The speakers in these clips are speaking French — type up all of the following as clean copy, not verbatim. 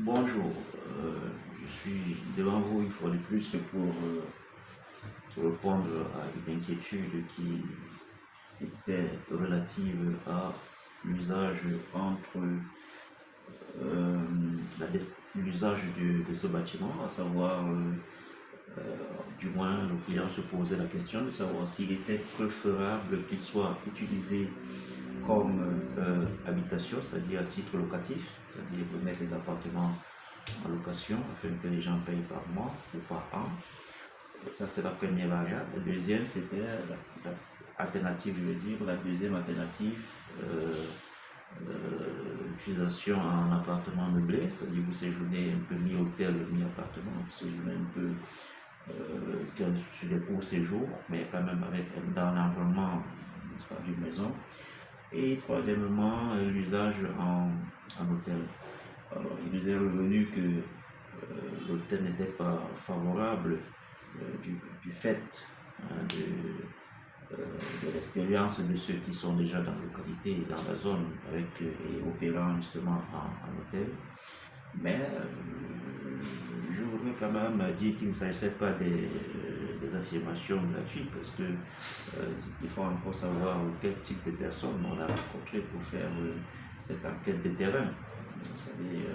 Bonjour, je suis devant vous une fois de plus pour répondre à une inquiétude qui était relative à l'usage entre l'usage de ce bâtiment, à savoir, du moins le client se posait la question de savoir s'il était préférable qu'il soit utilisé comme habitation, c'est-à-dire à titre locatif, c'est-à-dire pour mettre les appartements en location afin que les gens payent par mois ou par an. Ça, c'est la première variable. La deuxième, c'était l'alternative, je veux dire, la deuxième alternative, l'utilisation en appartement meublé, c'est-à-dire vous séjournez un peu mi-hôtel, mi-appartement, vous séjournez un peu sur des courts séjours, mais quand même avec dans l'environnement d'une maison. Et troisièmement, l'usage en hôtel. Alors, il nous est revenu que l'hôtel n'était pas favorable du fait de l'expérience de ceux qui sont déjà dans la localité et dans la zone avec, et opérant justement en hôtel. Mais je voudrais quand même dire qu'il ne s'agissait pas des affirmations gratuites parce que il faut encore savoir quel type de personnes on a rencontré pour faire cette enquête de terrain. Vous savez,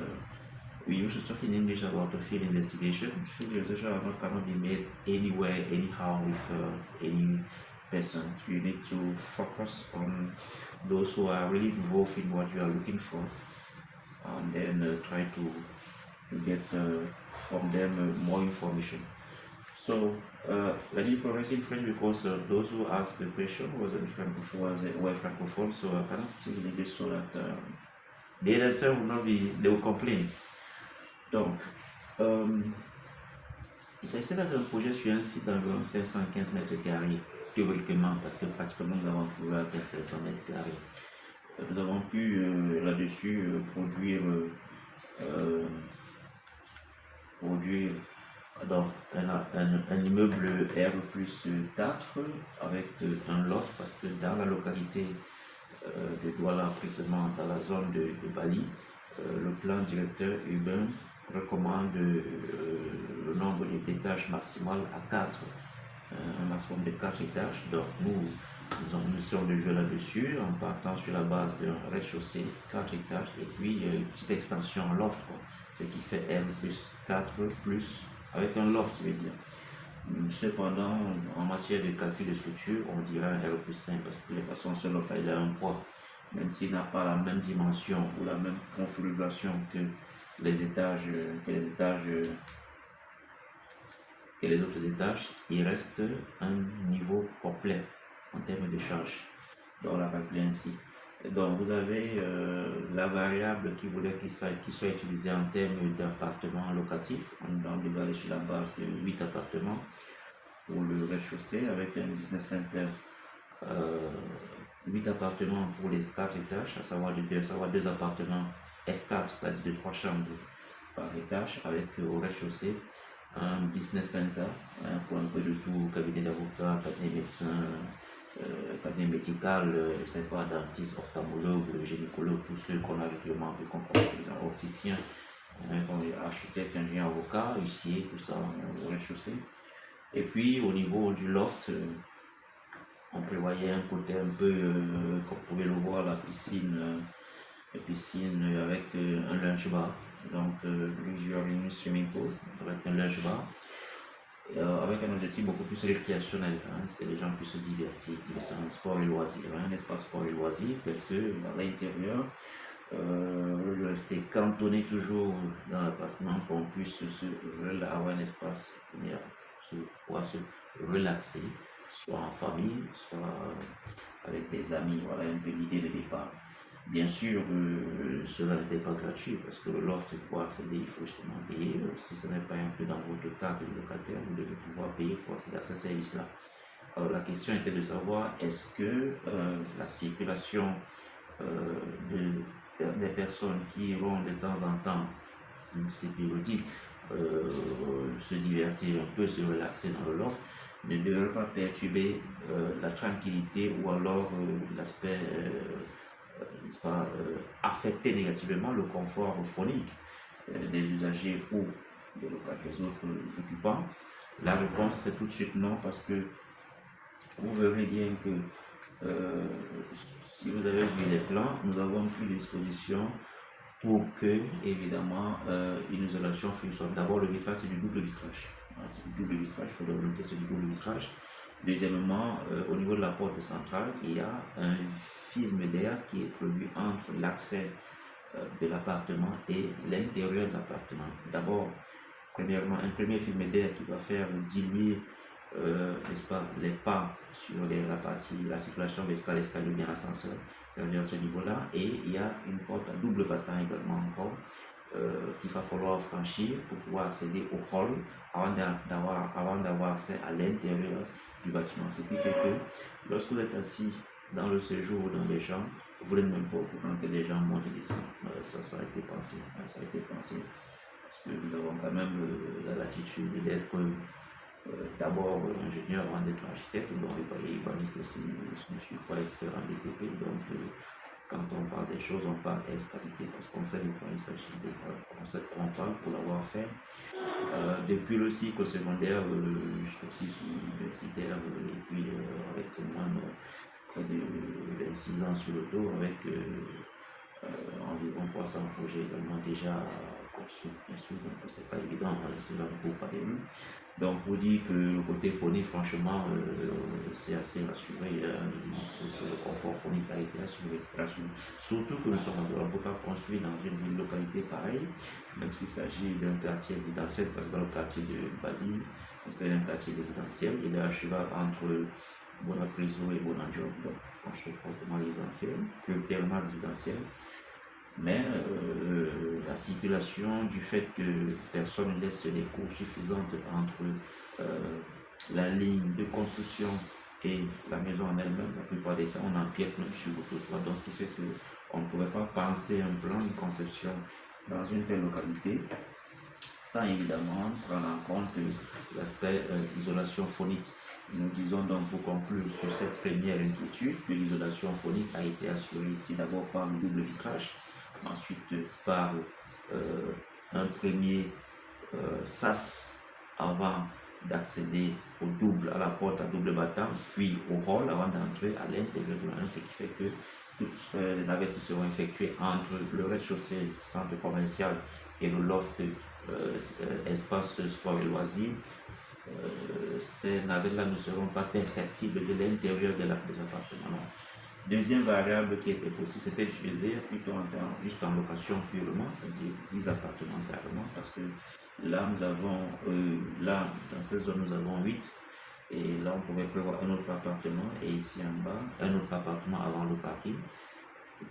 we used to talk in English about the field investigation. Field investigation cannot be made anywhere, anyhow with any person. You need to focus on those who are really involved in what you are looking for, and then try to get from them more information. So let me progress in French because those who asked the question were francophone, so I cannot speak in English so that the answer will not be, they will complain. Donc, il s'agit d'un projet sur un site d'environ 515 mètres carrés, théoriquement, parce que pratiquement nous avons trouvé à peine 500 mètres carrés. Nous avons pu là-dessus produire donc, un immeuble R plus 4 avec un loft, parce que dans la localité de Douala, précisément dans la zone de Bali, le plan directeur urbain recommande le nombre d'étages maximal à 4, un maximum de 4 étages. Donc nous sommes de jeu là-dessus en partant sur la base d'un rez-de-chaussée 4 étages et puis une petite extension en loft, quoi. Ce qui fait R plus 4 plus avec un loft, je veux dire. Cependant, en matière de calcul de structure, on dirait un R plus 5 parce que de toute façon, ce loft il a un poids. Même s'il n'a pas la même dimension ou la même configuration que les étages, que les autres étages, il reste un niveau complet en termes de charge. Donc on l'a calculé ainsi. Donc vous avez la variable qui voulait qu'il soit utilisée en termes d'appartements locatifs. On devait aller sur la base de 8 appartements pour le rez-de-chaussée avec un business center. 8 appartements pour les 4 étages, à savoir 2 appartements F4, c'est-à-dire de 3 chambres par étage, avec au rez-de-chaussée un business center pour un peu de tout, cabinet d'avocat, cabinet médecin, cabinet médical, je sais pas, dentiste, ophtalmologue, gynécologue, tous ceux qu'on a régulièrement vu comme opticien, architecte, ingénieur, avocat, huissier, tout ça au rez-de-chaussée. Et puis au niveau du loft, on prévoyait un côté un peu, comme vous pouvez le voir, la piscine avec un lunch bar, donc plusieurs lignes swimming pool avec un lunch bar, avec un objectif beaucoup plus récréationnel, parce que les gens puissent se divertir, un sport et loisirs, un espace sport et loisirs, tel que à l'intérieur, rester cantonné toujours dans l'appartement, qu'on puisse avoir un espace pour se relaxer, soit en famille, soit avec des amis. Voilà un peu l'idée de départ. Bien sûr, cela n'était pas gratuit parce que le loft pour accéder, il faut justement payer. Si ce n'est pas un peu dans votre cadre de locataire, vous devez pouvoir payer pour accéder à ce service-là. Alors la question était de savoir est-ce que la circulation des personnes qui iront de temps en temps, c'est périodique, se divertir un peu, se relaxer dans le loft, ne devrait pas perturber la tranquillité ou alors l'aspect affecter négativement le confort phonique. des usagers ou des autres occupants? La réponse c'est tout de suite non, parce que vous verrez bien que si vous avez vu les plans, nous avons pris des dispositions pour que, évidemment, une isolation soit. D'abord, le vitrage, c'est du double vitrage. C'est du double vitrage, il faut le noter, c'est du double vitrage. Deuxièmement, au niveau de la porte centrale, il y a un film d'air qui est produit entre l'accès de l'appartement et l'intérieur de l'appartement. D'abord, premièrement, un premier film d'air qui va faire diluer n'est-ce pas, les pas sur la circulation vers l'escalier ou bien l'ascenseur, c'est à ce niveau-là. Et il y a une porte à double battant également encore qu'il va falloir franchir pour pouvoir accéder au hall avant d'avoir accès à l'intérieur du bâtiment. Ce qui fait que lorsque vous êtes assis dans le séjour ou dans les chambres, vous n'êtes même pas au courant que les gens montent et descendent. Ça a été pensé. Ça a été pensé parce que nous avons quand même la latitude d'être d'abord ingénieur avant d'être architecte, donc urbaniste aussi, je ne suis pas expert en BTP, donc quand on parle des choses, on parle qualité, parce qu'on sait de quoi il s'agit, on sait de quoi on parle pour l'avoir fait. Depuis le cycle secondaire jusqu'au cycle universitaire, et puis avec moi près de 26 ans sur le dos, avec environ 300 projets également déjà conçus, bien sûr, donc c'est pas évident, c'est là pour pas début. Donc pour dire que le côté phonique, franchement, c'est assez rassuré, c'est le confort phonique qui a été assuré. Surtout que nous sommes en pas construit dans une localité pareille, même s'il s'agit d'un quartier résidentiel, parce que dans le quartier de Bali, c'est un quartier résidentiel, il est à cheval entre Bonapriso et Bonadjob, donc franchement fortement résidentiel, tellement résidentiel. Mais la circulation, du fait que personne ne laisse les cours suffisantes entre la ligne de construction et la maison en elle-même, la plupart des temps, on empiète même sur le trottoir. Donc, ce qui fait qu'on ne pouvait pas penser un plan, une conception dans une telle localité sans évidemment prendre en compte l'aspect isolation phonique. Nous disons donc pour conclure sur cette première inquiétude que l'isolation phonique a été assurée ici d'abord par le double vitrage, ensuite par un premier sas avant d'accéder à la porte à double battant, puis au hall avant d'entrer à l'intérieur de la maison, ce qui fait que toutes les navettes qui seront effectuées entre le rez-de-chaussée, centre commercial et le loft, espace sport et loisirs, ces navettes-là ne seront pas perceptibles de l'intérieur des appartements. Deuxième variable qui était possible, c'était d'utiliser plutôt juste en location purement, c'est-à-dire 10 appartements carrément, parce que là, nous avons, dans cette zone, nous avons 8, et là, on pouvait prévoir un autre appartement, et ici en bas, un autre appartement avant le parking,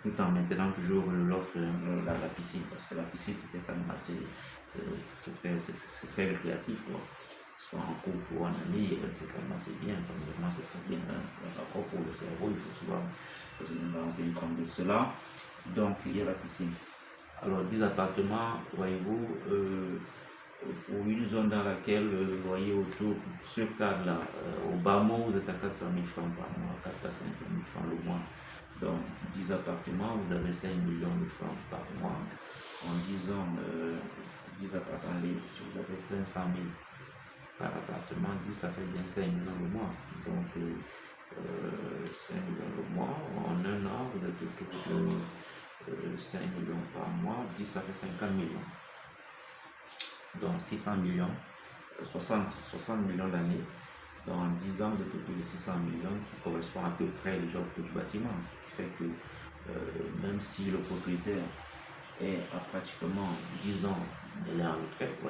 tout en maintenant toujours l'offre de la piscine, parce que la piscine, c'était quand même assez, c'est très récréatif, quoi. Soit en cours pour un ami, c'est quand même assez bien, vraiment c'est très bien, encore pour le cerveau, il faut souvent tenir compte de cela. Donc il y a la piscine. Alors 10 appartements, voyez-vous, pour une zone dans laquelle, vous voyez autour, ce cadre-là, au bas mot, vous êtes à 400 000 francs par mois, 400 à 500 000 francs le mois. Donc 10 appartements, vous avez 5 millions de francs par mois. En 10 ans, 10 appartements, si vous avez 500 000 par appartement, 10, ça fait bien 5 millions le mois. Donc 5 millions le mois, en un an, vous êtes autour de 5 millions par mois, 10, ça fait 50 millions. Donc 600 millions, 60 millions d'années. Donc en 10 ans, vous êtes autour de 600 millions qui correspond à peu près au job du bâtiment. Ce qui fait que même si le propriétaire est à pratiquement 10 ans de en retraite, vous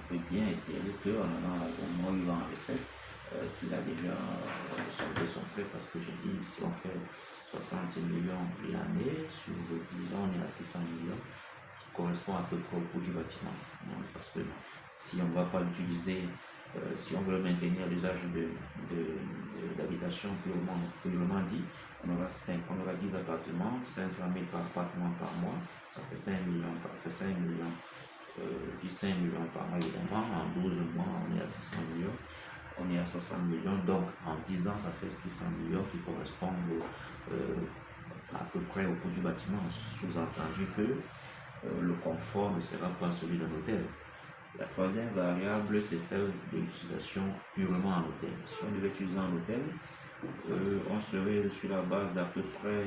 pouvez bien espérer qu'en allant au moins il va en retraite, qu'il a déjà sauvé son prêt, parce que je dis, si on fait 60 millions l'année, sur 10 ans, on est à 600 millions, qui correspond à peu près au coût du bâtiment. Parce que si on ne va pas l'utiliser, si on veut le maintenir à l'usage d'habitation purement dit, on aura 10 appartements, 500 000 par appartement par mois, ça fait 5 millions, 5 millions, 5 millions par mois évidemment, en 12 mois on est à 600 millions, on est à 60 millions, donc en 10 ans ça fait 600 millions qui correspondent à peu près au coût du bâtiment, sous-entendu que le confort ne sera pas celui d'un hôtel. La troisième variable, c'est celle de l'utilisation purement en hôtel. Si on devait utiliser en hôtel, on serait sur la base d'à peu près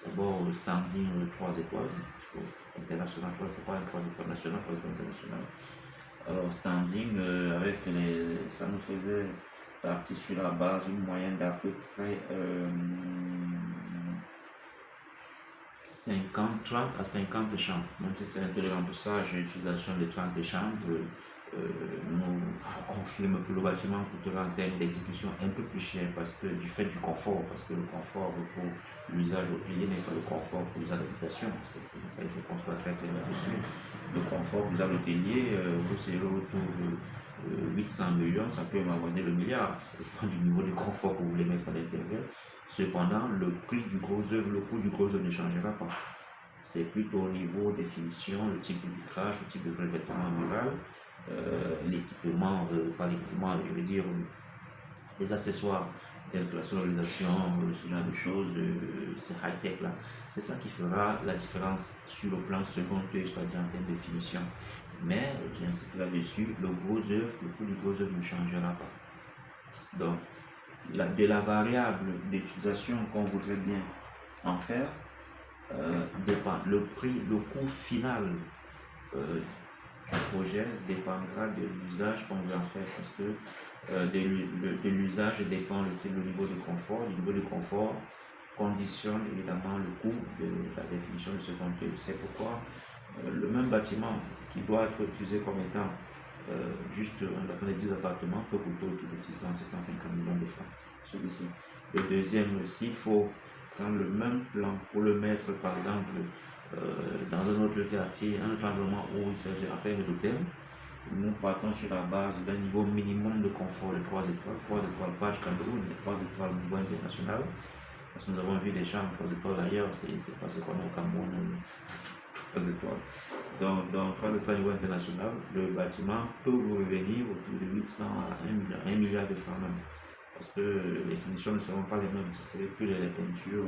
d'abord le standing 3 étoiles, international, 3 étoiles, 3 étoiles nationales, 3 étoiles internationales. Alors standing avec ça nous faisait partir sur la base une moyenne d'à peu près 30 à 50 chambres. Même si c'est un peu de remplissage et l'utilisation de 30 chambres, nous confirme que le bâtiment coûtera en termes d'exécution un peu plus cher parce que du fait du confort, parce que le confort pour l'usage hôtelier n'est pas le confort pour l'usage d'habitation. C'est ça, il faut qu'on soit très clair là-dessus. Le confort pour l'usage hôtelier, vous serez autour de 800 millions, ça peut m'abonner le milliard. Ça dépend du niveau de confort que vous voulez mettre à l'intérieur. Cependant, le prix du gros œuvre, le coût du gros œuvre ne changera pas. C'est plutôt au niveau des finitions, le type de vitrage, le type de revêtement mural, l'équipement, pas l'équipement, je veux dire, les accessoires tels que la sonorisation, ce genre de choses, ces high-tech là. C'est ça qui fera la différence sur le plan second œuvre, c'est-à-dire en termes de finition. Mais, j'insiste là-dessus, le gros œuvre, le coût du gros œuvre ne changera pas. Donc, de la variable d'utilisation qu'on voudrait bien en faire dépend. Le prix, le coût final du projet dépendra de l'usage qu'on veut en faire parce que de l'usage dépend le niveau de confort. Le niveau de confort conditionne évidemment le coût de la définition de ce contenu. C'est pourquoi le même bâtiment qui doit être utilisé comme étant juste on a 10 appartements peut coûter autour de 600-650 millions de francs. Celui-ci. Le deuxième aussi, il faut prendre le même plan pour le mettre par exemple dans un autre quartier, un autre environnement où il s'agit en termes d'hôtel. Nous partons sur la base d'un niveau minimum de confort de 3 étoiles. 3 étoiles page Cameroun et 3 étoiles au niveau international. Parce que nous avons vu des chambres 3 étoiles ailleurs, c'est pas ce qu'on a au Cameroun. 3 étoiles. Donc, 3 étoiles au niveau international, le bâtiment peut vous revenir autour de 800 à 1 milliard de francs même. Parce que les finitions ne seront pas les mêmes. Ce ne seront plus les peintures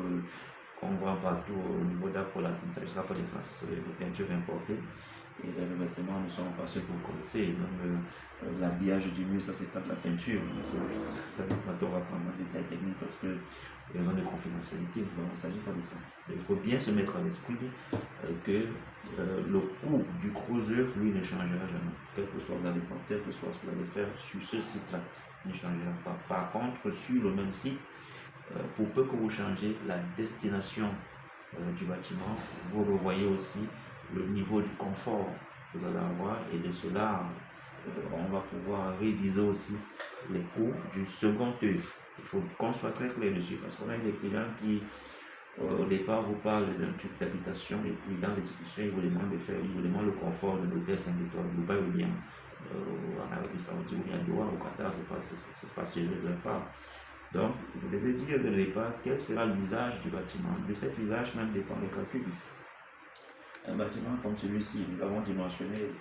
qu'on voit partout au niveau d'Apolas. Il ne s'agira pas de ça, ce sont des peintures importées. Et les revêtements ne sont pas ceux que vous connaissez. Même l'habillage du mur, ça c'est pas de la peinture. Ça ne va pas prendre des détails techniques parce que raison de confidentialité. Donc il ne s'agit pas de ça. Il faut bien se mettre à l'esprit que le coût du gros œuvre, lui, ne changera jamais. Quel que soit l'habitant, quel que soit ce que vous allez faire sur ce site-là, ne changera pas. Par contre, sur le même site, pour peu que vous changez la destination du bâtiment, vous revoyez aussi le niveau du confort que vous allez avoir et de cela, on va pouvoir réviser aussi les coûts du second œuvre. Il faut qu'on soit très clair dessus parce qu'on a des clients qui au départ vous parlent d'un truc d'habitation et puis dans l'exécution ils vous demandent le confort de l'hôtel 5 étoiles, Dubaï ou bien en Arabie Saoudite ou bien Doha au Qatar, c'est pas ce que je veux pas. Donc, vous devez dire dès le départ quel sera l'usage du bâtiment. De cet usage même dépend les calculs. Un bâtiment comme celui-ci, nous l'avons dimensionné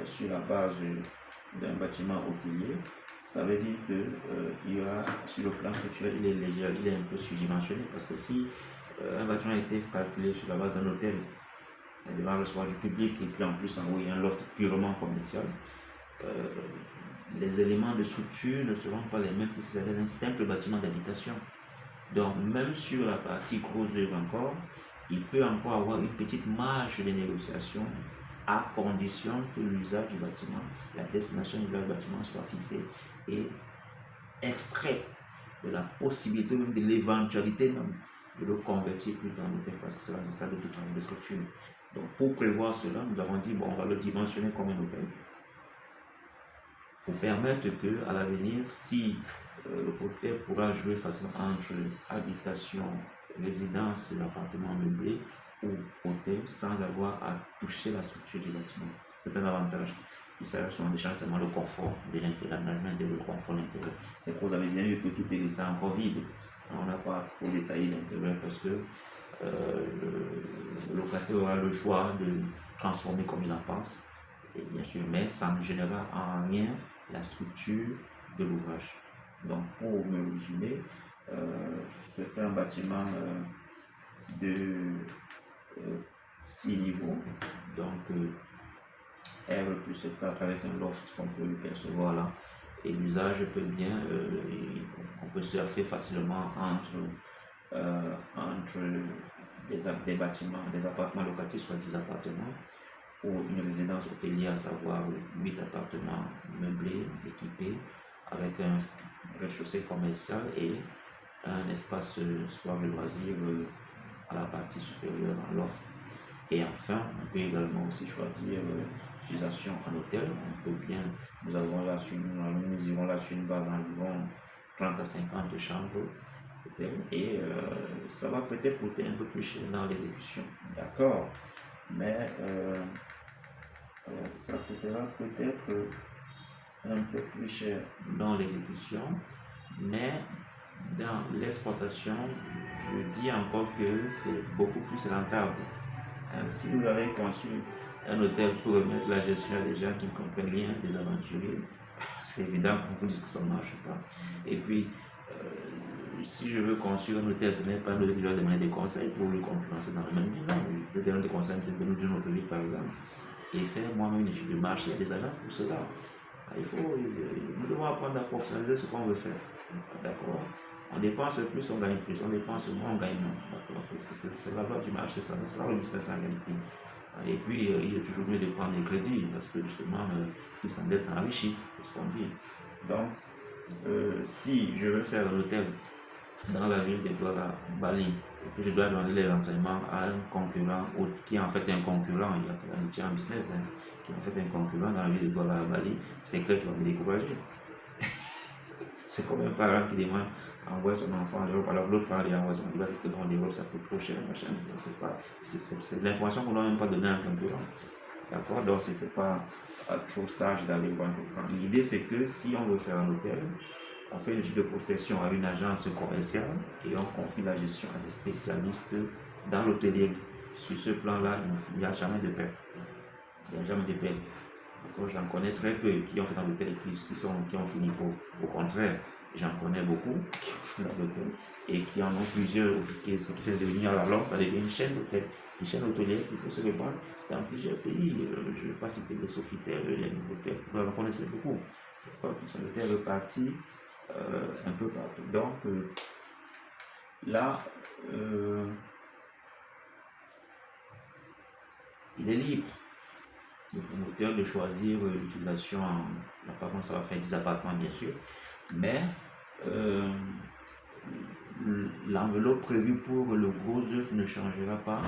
sur la base d'un bâtiment hôtelier. Ça veut dire qu'il y aura, sur le plan structurel, il est léger, il est un peu surdimensionné. Parce que si un bâtiment a été calculé sur la base d'un hôtel, il va recevoir du public et puis en plus en haut, il y a un loft purement commercial. Les éléments de structure ne seront pas les mêmes que si c'était un simple bâtiment d'habitation. Donc, même sur la partie gros œuvre encore, il peut encore avoir une petite marge de négociation à condition que l'usage du bâtiment, la destination du bâtiment soit fixée et extraite de la possibilité, même de l'éventualité même de le convertir plus dans l'hôtel parce que c'est la stade de tout travail de structure. Donc, pour prévoir cela, nous avons dit, bon, on va le dimensionner comme un hôtel pour permettre qu'à l'avenir, si le propriétaire pourra jouer facilement entre habitation, résidence de l'appartement meublé ou hôtel sans avoir à toucher la structure du bâtiment. C'est un avantage. Il s'agit souvent de changer seulement le confort de l'aménagement et le confort de l'intérieur. C'est que vous avez bien vu que tout est laissé encore vide. On n'a pas trop détaillé l'intérieur parce que le locataire aura le choix de transformer comme il en pense. Et bien sûr, mais ça ne générera en rien la structure de l'ouvrage. Donc, pour me résumer, c'est un bâtiment de 6 niveaux, donc R plus 4 avec un loft qu'on peut le percevoir là, et l'usage peut bien, on peut surfer facilement entre des bâtiments, des appartements locatifs, soit 10 appartements, ou une résidence hôtelière, à savoir 8 appartements meublés, équipés, avec un rez-de-chaussée commercial et un espace sport de loisirs à la partie supérieure dans l'offre. Et enfin, on peut également aussi choisir l'utilisation en hôtel. On peut bien, nous irons là sur une base d'environ 30 à 50 chambres hôtel et ça va peut-être coûter un peu plus cher dans l'exécution. D'accord, mais ça coûtera peut-être un peu plus cher dans l'exécution, mais dans l'exploitation, je dis encore que c'est beaucoup plus rentable. Si vous avez conçu un hôtel pour remettre la gestion à des gens qui ne comprennent rien, des aventuriers, c'est évident qu'on vous dise que ça ne marche pas. Et puis, si je veux construire un hôtel, ce n'est pas un hôtel qui doit demander des conseils pour lui concurrencer dans le même ville. Non, je peux donner des conseils d'une autre ville, par exemple, et faire moi-même une étude de marché. Il y a des agences pour cela. Nous devons apprendre à professionnaliser ce qu'on veut faire. D'accord? On dépense plus, on gagne plus. On dépense moins, on gagne moins. D'accord? C'est la loi du marché, ça. C'est ça le business en réalité. Et puis, il est toujours mieux de prendre des crédits parce que justement, qui s'endettent s'enrichit, c'est ce qu'on dit. Donc, si je veux faire un hôtel dans la ville de Douala, Bali, et que je dois donner les renseignements à un concurrent qui est en fait un concurrent, il y a pas d'amitié en business, qui est en fait un concurrent dans la ville de Douala, Bali, c'est clair qu'il va me décourager. C'est comme un parent qui demande envoyer son enfant en Europe, alors l'autre parent lui envoie son enfant, il va dire que non, l'Europe ça coûte trop cher, machin. C'est l'information qu'on ne doit même pas donner à un concurrent. D'accord? Donc c'était pas trop sage d'aller voir un concurrent. L'idée c'est que si on veut faire un hôtel, on fait une étude de prospection à une agence commerciale et on confie la gestion à des spécialistes dans l'hôtellerie. Sur ce plan-là, il n'y a jamais de perte. Il n'y a jamais de perte. J'en connais très peu qui ont fait dans l'hôtel et qui ont fini pauvres. Au contraire, j'en connais beaucoup qui ont fait dans l'hôtel et qui en ont plusieurs, ce qui fait devenir alors ça devient une chaîne d'hôtel, une chaîne hôtelière qui peut se répandre dans plusieurs pays. Je ne vais pas citer les Sofitel, les hôtels, vous en connaissez beaucoup. Qui sont des hôtels repartis un peu partout. Donc là, il est libre, le promoteur, de choisir l'utilisation. Par contre, ça va faire 10 appartements, bien sûr, mais l'enveloppe prévue pour le gros œuvre ne changera pas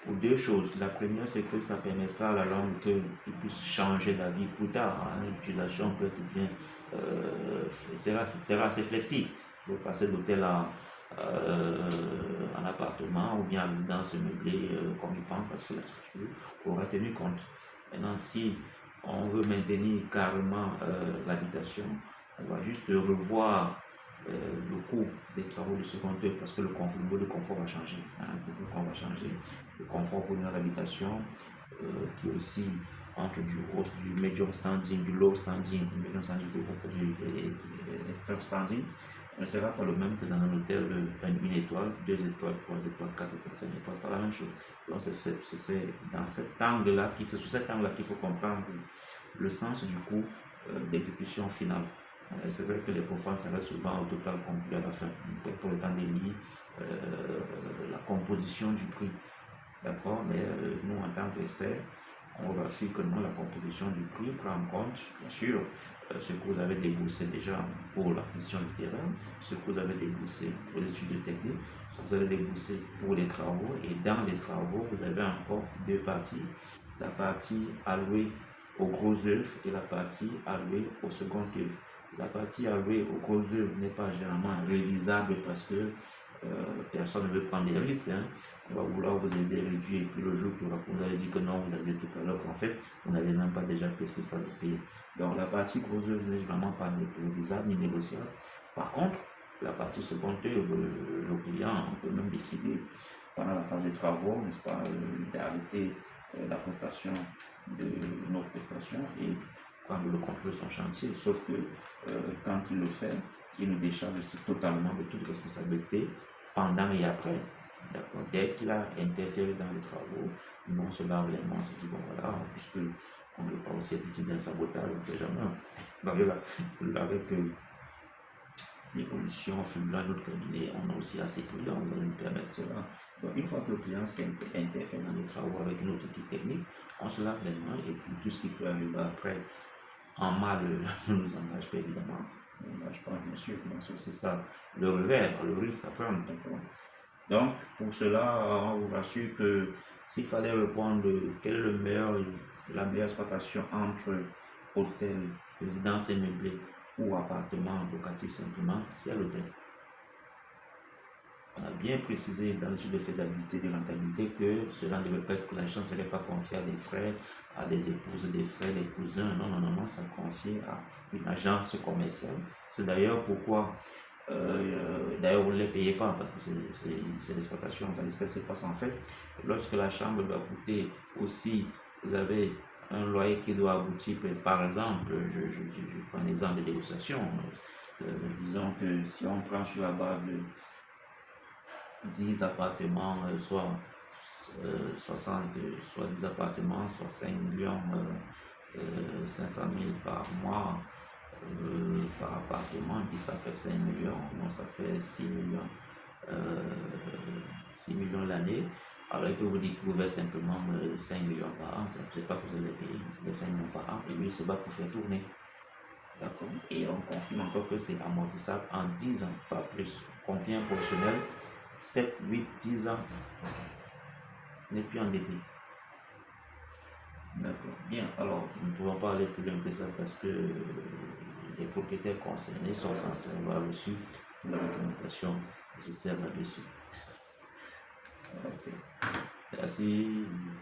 pour deux choses. La première, c'est que ça permettra à la langue qu'il puisse changer d'avis plus tard. L'utilisation peut être bien, sera assez flexible. Pour passer d'hôtel en appartement ou bien en résidence meublée comme il pense, parce que la structure aura tenu compte. Maintenant, si on veut maintenir carrément l'habitation, on va juste revoir le coût des travaux de second œuvre parce que le niveau de confort va changer. Va changer. Le confort pour une habitation qui est aussi entre du medium standing, du low standing, du medium standing, du extreme standing, ne sera pas le même que dans un hôtel de 1 étoile, 2 étoiles, 3 étoiles, 4 étoiles, 5 étoiles, pas la même chose. Donc c'est dans cet angle-là, c'est sous cet angle-là qu'il faut comprendre le sens du coût d'exécution finale. C'est vrai que les profanes seraient souvent au total complet à la fin, pour le temps des lits, la composition du prix, d'accord, mais nous en tant qu'experts, on vérifie que non, la composition du prix prend en compte, bien sûr, ce que vous avez déboursé déjà pour l'acquisition du terrain, ce que vous avez déboursé pour les études techniques, ce que vous avez déboursé pour les travaux, et dans les travaux, vous avez encore deux parties, la partie allouée aux grosses œuvres et la partie allouée aux secondes œuvres. La partie allouée aux grosses œuvres n'est pas généralement réalisable parce que personne ne veut prendre des risques. On va vouloir vous aider à réduire, et puis le jour où vous allez dire que non, vous avez tout à l'heure qu'en fait, vous n'avez même pas déjà payé ce qu'il fallait payer. Donc la partie grosse œuvre n'est généralement pas réalisable ni négociable. Par contre, la partie seconde œuvre, le client, on peut même décider pendant la phase des travaux, n'est-ce pas, d'arrêter la prestation de notre prestation et prendre le contrôle de son chantier, sauf que quand il le fait, il nous décharge aussi totalement de toute responsabilité pendant et après. D'accord. Dès qu'il a interféré dans les travaux, nous on se lave les mains, on se dit bon voilà, puisque on ne veut pas aussi être victime d'un sabotage, on ne sait jamais. Avec l'évolution fulgurante de notre cabinet, on est aussi assez prudent, on va nous permettre cela. Donc une fois que le client s'interfère dans les travaux avec notre équipe technique, on se lave les mains et puis tout ce qui peut arriver après en mal ne nous engage pas évidemment. Ne nous engage pas bien sûr, donc c'est ça le revers, le risque à prendre. Donc pour cela, on vous rassure que s'il fallait répondre quelle est la meilleure exploitation entre hôtel, résidence meublée ou appartement locatif simplement, c'est l'hôtel. On a bien précisé dans le sujet de faisabilité et de rentabilité que cela ne veut pas être que l'argent ne serait pas confié à des frères, à des épouses, des frères, des cousins. Non, non, non, non, c'est confié à une agence commerciale. C'est d'ailleurs pourquoi, d'ailleurs, vous ne les payez pas parce que c'est l'exploitation. Ce qui se passe en fait, lorsque la chambre doit coûter aussi, vous avez un loyer qui doit aboutir, par exemple, je prends un exemple de dégustation. Disons que si on prend sur la base de 10 appartements, soit 10 appartements, soit 5 millions 500 000 par mois par appartement, 10 ça fait 5 millions, non, ça fait 6 millions, 6 millions l'année. Alors il peut vous dire qu'il vous verse simplement 5 millions par an, ça ne fait pas que vous allez payer les 5 millions par an, et lui il se bat pour faire tourner. D'accord. Et on confirme encore que c'est amortissable en 10 ans, pas plus. Combien professionnel 7, 8, 10 ans n'est plus endetté. D'accord. Bien, alors nous ne pouvons pas aller plus loin que ça parce que les propriétaires concernés sont censés avoir reçu la documentation nécessaire là-dessus. Ok. Merci.